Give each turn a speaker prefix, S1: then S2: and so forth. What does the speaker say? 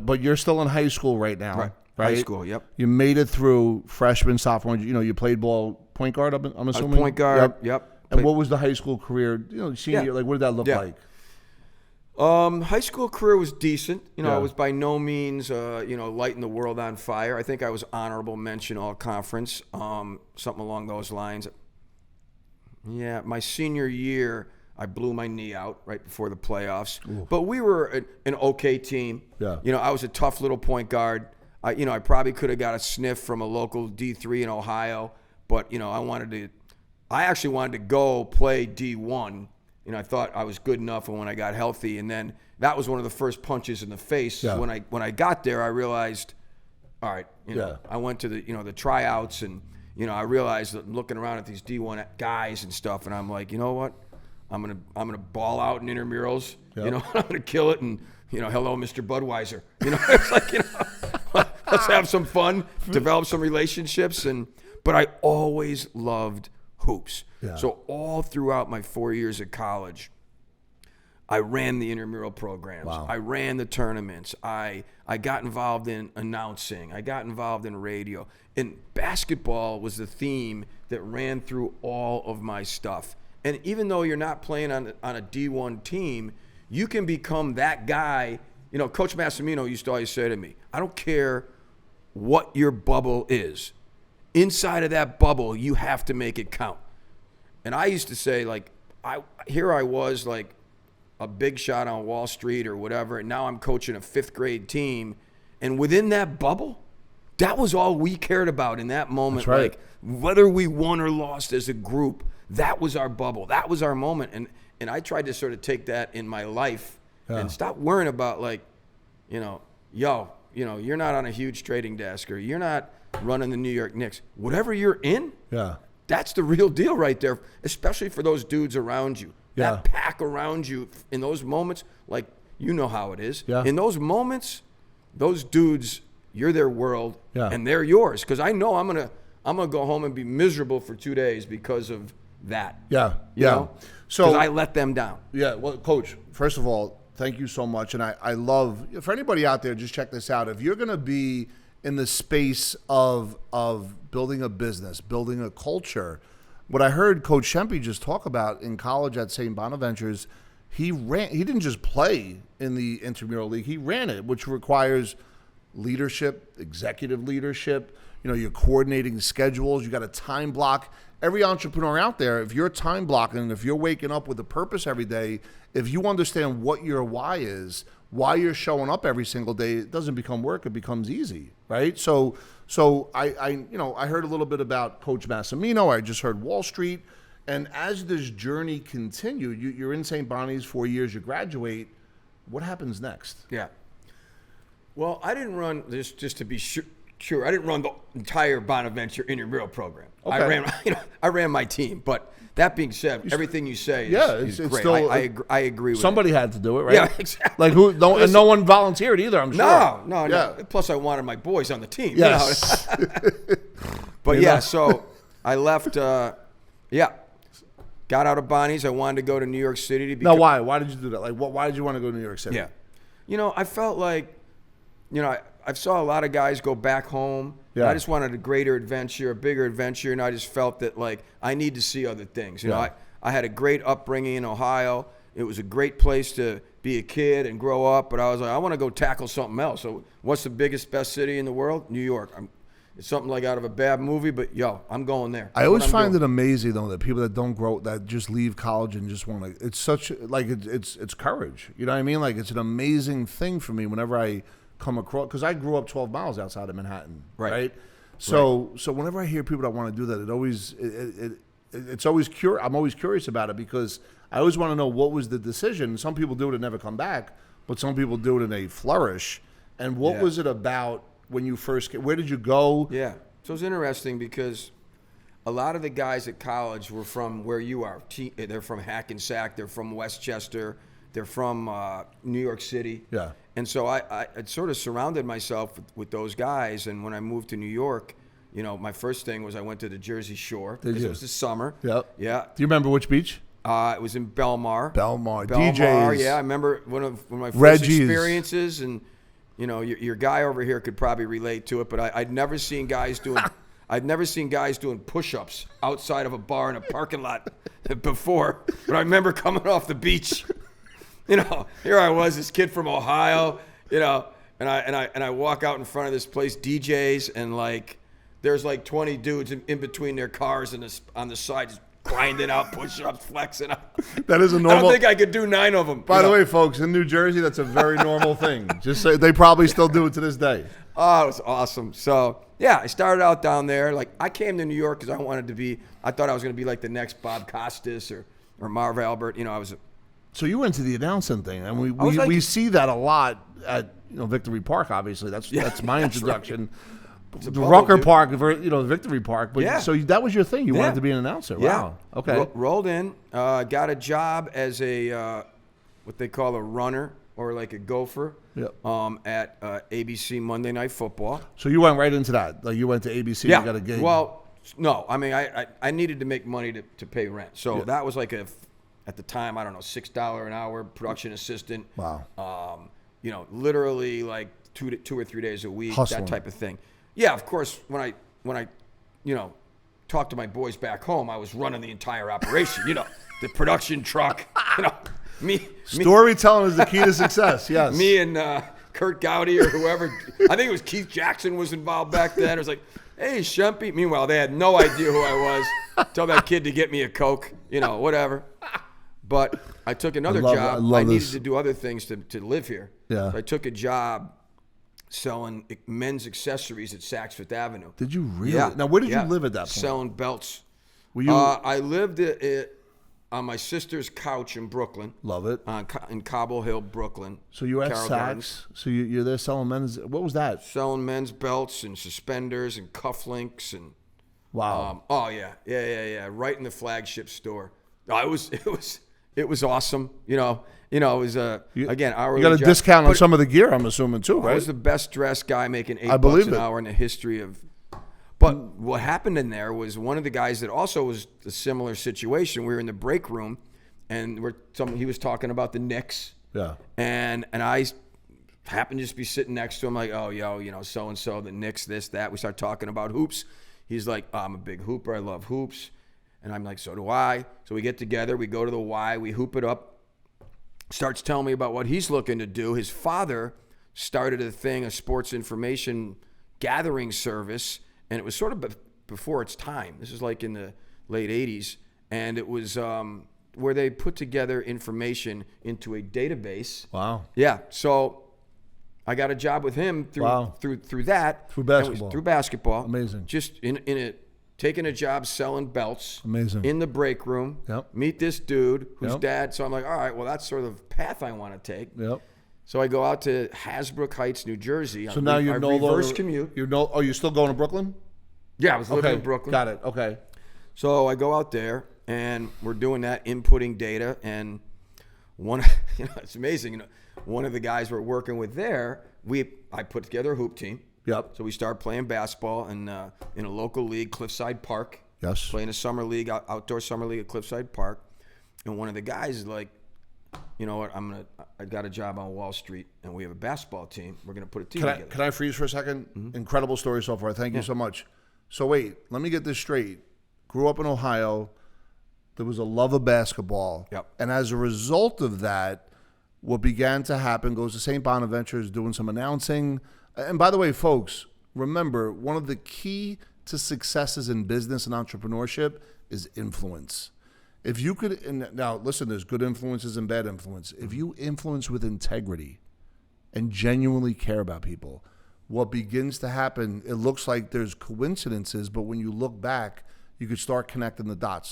S1: but you're still in high school right now. Right?
S2: High school, yep.
S1: You made it through freshman, sophomore. You played ball point guard, I'm assuming?
S2: Point guard, yep.
S1: And what was the high school career, senior year? Like, what did that look like?
S2: High school career was decent. I was by no means, lighting the world on fire. I think I was honorable mention all conference, something along those lines. Yeah, my senior year, I blew my knee out right before the playoffs. Ooh. But we were an okay team. Yeah. I was a tough little point guard. I probably could have got a sniff from a local D3 in Ohio, but I actually wanted to go play D1. I thought I was good enough when I got healthy, and then that was one of the first punches in the face. Yeah. When I got there, I realized, all right, I went to the tryouts, and I realized that I'm looking around at these D1 guys and stuff, and I'm like, you know what? I'm gonna ball out in intramurals. Yep. I'm gonna kill it, and hello, Mr. Budweiser. It's like let's have some fun, develop some relationships, but I always loved hoops. Yeah. So all throughout my 4 years at college, I ran the intramural programs. Wow. I ran the tournaments. I got involved in announcing. I got involved in radio. And basketball was the theme that ran through all of my stuff. And even though you're not playing on a D1 team, you can become that guy. Coach Massimino used to always say to me, I don't care what your bubble is. Inside of that bubble, you have to make it count. And I used to say, here I was like a big shot on Wall Street or whatever, and now I'm coaching a 5th grade team. And within that bubble, that was all we cared about in that moment. That's right. Like, whether we won or lost as a group, that was our bubble. That was our moment. And I tried to sort of take that in my life and stop worrying about you're not on a huge trading desk, or you're not running the New York Knicks. Whatever you're in, that's the real deal right there, especially for those dudes around you. Yeah. That pack around you in those moments, how it is. Yeah. In those moments, those dudes, you're their world, and they're yours. Because I know I'm gonna go home and be miserable for 2 days because of that. Yeah, yeah. So because I let them down. Yeah.
S1: Well, Coach, first of all, thank you so much, and I love, for anybody out there, just check this out. If you're gonna be in the space of building a business, building a culture, what I heard Coach Shempy just talk about in college at St. Bonaventure's, he didn't just play in the intramural league, he ran it, which requires leadership, executive leadership. You're coordinating schedules, you got a time block. Every entrepreneur out there, if you're time blocking, if you're waking up with a purpose every day, if you understand what your why is, why you're showing up every single day, it doesn't become work, it becomes easy, right? So I heard a little bit about Coach Massimino. I just heard Wall Street. And as this journey continued, you're in St. Bonnie's 4 years, you graduate. What happens next?
S2: Yeah. Well, I didn't run this, just to be sure. I didn't run the entire Bonaventure intramural program. Okay. I ran my team. But that being said, everything you say is great. Still, I agree with
S1: somebody had to do it, right?
S2: Yeah, exactly.
S1: And no one volunteered either, I'm sure.
S2: No. Plus, I wanted my boys on the team. Yes. But so I left. Got out of Bonnie's. I wanted to go to New York City.
S1: Now, why? Why did you do that? Why did you want to go to New York City?
S2: Yeah. I felt like, I saw a lot of guys go back home. Yeah. I just wanted a greater adventure, a bigger adventure, and I just felt that I need to see other things. I had a great upbringing in Ohio. It was a great place to be a kid and grow up, but I was like, I want to go tackle something else. So what's the best city in the world? New York. It's something like out of a bad movie, but I'm going there.
S1: I always find it amazing though that people that just leave college and just want to. It's such it's courage. You know what I mean? It's an amazing thing for me whenever I come across, because I grew up 12 miles outside of Manhattan, right? So whenever I hear people that want to do that, it's always I'm always curious about it, because I always want to know what was the decision. Some people do it and never come back, but some people do it and they flourish. And what was it about when you first where did you go?
S2: Yeah, so it's interesting because a lot of the guys at college were from where you are. They're from Hackensack, they're from Westchester, they're from New York City. Yeah. And so I sort of surrounded myself with those guys. And when I moved to New York, my first thing was I went to the Jersey Shore, because it was the summer. Yep. Yeah.
S1: Do you remember which beach?
S2: It was in Belmar.
S1: DJs.
S2: Yeah, I remember one of my first experiences, and you know, your guy over here could probably relate to it, but I'd never seen guys doing push-ups outside of a bar in a parking lot before. But I remember coming off the beach, you know, here I was, this kid from Ohio, you know, and I walk out in front of this place, DJs, and like there's like 20 dudes in between their cars and on the side just grinding out push-ups, flexing out.
S1: That is a normal.
S2: I don't think I could do 9 of them.
S1: By the way, folks, in New Jersey, that's a very normal thing. Just say they probably still do it to this day.
S2: Oh, it was awesome. So yeah, I started out down there. Like I came to New York because I thought I was going to be like the next Bob Costas or Marv Albert. You know,
S1: So you went to the announcing thing, and we see that a lot at Victory Park. Obviously, that's my introduction.
S2: Right.
S1: The Rucker Park, Victory Park. But
S2: yeah.
S1: So that was your thing. You wanted to be an announcer.
S2: Yeah.
S1: Wow. Okay.
S2: Rolled in, got a job as a what they call a runner or like a gopher.
S1: Yep.
S2: At ABC Monday Night Football.
S1: So you went right into that. Like you went to ABC.
S2: Yeah.
S1: You got a gig.
S2: Well, no. I mean, I needed to make money to pay rent. So that was like at the time, I don't know, $6 an hour production assistant.
S1: Wow.
S2: You know, literally like 2 or 3 days a week,
S1: Hustling.
S2: that type of thing. Yeah, of course, when I talked to my boys back home, I was running the entire operation, the production truck,
S1: Storytelling is the key to success, yes.
S2: Me and Kurt Gowdy or whoever, I think it was Keith Jackson was involved back then. It was like, hey, Shempy. Meanwhile, they had no idea who I was. Tell that kid to get me a Coke, whatever. But I took another job. I needed to do other things to live here.
S1: Yeah.
S2: So I took a job selling men's accessories at Saks Fifth Avenue.
S1: Did you really?
S2: Yeah.
S1: Now, where did you live at that point?
S2: Selling belts.
S1: Were you?
S2: I lived on my sister's couch in Brooklyn.
S1: Love it.
S2: In Cobble Hill, Brooklyn.
S1: So you were at
S2: Carroll
S1: Saks.
S2: Gardens.
S1: So you're there selling men's. What was that?
S2: Selling men's belts and suspenders and cufflinks and.
S1: Wow.
S2: Oh yeah. Right in the flagship store. It was awesome. It was again hourly.
S1: You got a
S2: job.
S1: discount on some of the gear, I'm assuming too, right?
S2: I was the best dressed guy making $8 an hour in the history of. But what happened in there was one of the guys that also was a similar situation. We were in the break room, and he was talking about the Knicks.
S1: Yeah.
S2: And I happened to just be sitting next to him, like, oh, so and so, the Knicks, this, that. We start talking about hoops. He's like, oh, I'm a big hooper. I love hoops. And I'm like, so do I. So we get together. We go to the Y. We hoop it up. Starts telling me about what he's looking to do. His father started a sports information gathering service, and it was sort of before its time. This is like in the late 80s, and it was where they put together information into a database.
S1: Wow.
S2: Yeah. So I got a job with him through that.
S1: Through basketball.
S2: Through basketball.
S1: Amazing.
S2: Just taking a job selling belts.
S1: Amazing.
S2: In the break room.
S1: Yep.
S2: Meet this dude whose
S1: Yep.
S2: dad. So I'm like, all right, well, that's sort of the path I want to take.
S1: Yep.
S2: So I go out to Hasbrook Heights, New Jersey.
S1: So now you're no longer
S2: reverse commute.
S1: You're still going to Brooklyn?
S2: Yeah, I was living in Brooklyn.
S1: Got it. Okay.
S2: So I go out there and we're doing that, inputting data, and it's amazing. One of the guys we're working with there, I put together a hoop team.
S1: Yep.
S2: So we started playing basketball in a local league, Cliffside Park.
S1: Yes.
S2: Playing a summer league, outdoor summer league at Cliffside Park. And one of the guys is like, you know what, I got a job on Wall Street and we have a basketball team. We're going to put a team together.
S1: Can I freeze for a second? Mm-hmm. Incredible story so far. Thank you so much. So wait, let me get this straight. Grew up in Ohio. There was a love of basketball.
S2: Yep.
S1: And as a result of that, what began to happen, goes to St. Bonaventure's doing some announcing. And by the way, folks, remember, one of the key to successes in business and entrepreneurship is influence. If you could, and now listen, there's good influences and bad influence. If you influence with integrity and genuinely care about people, what begins to happen, it looks like there's coincidences, but when you look back, you could start connecting the dots.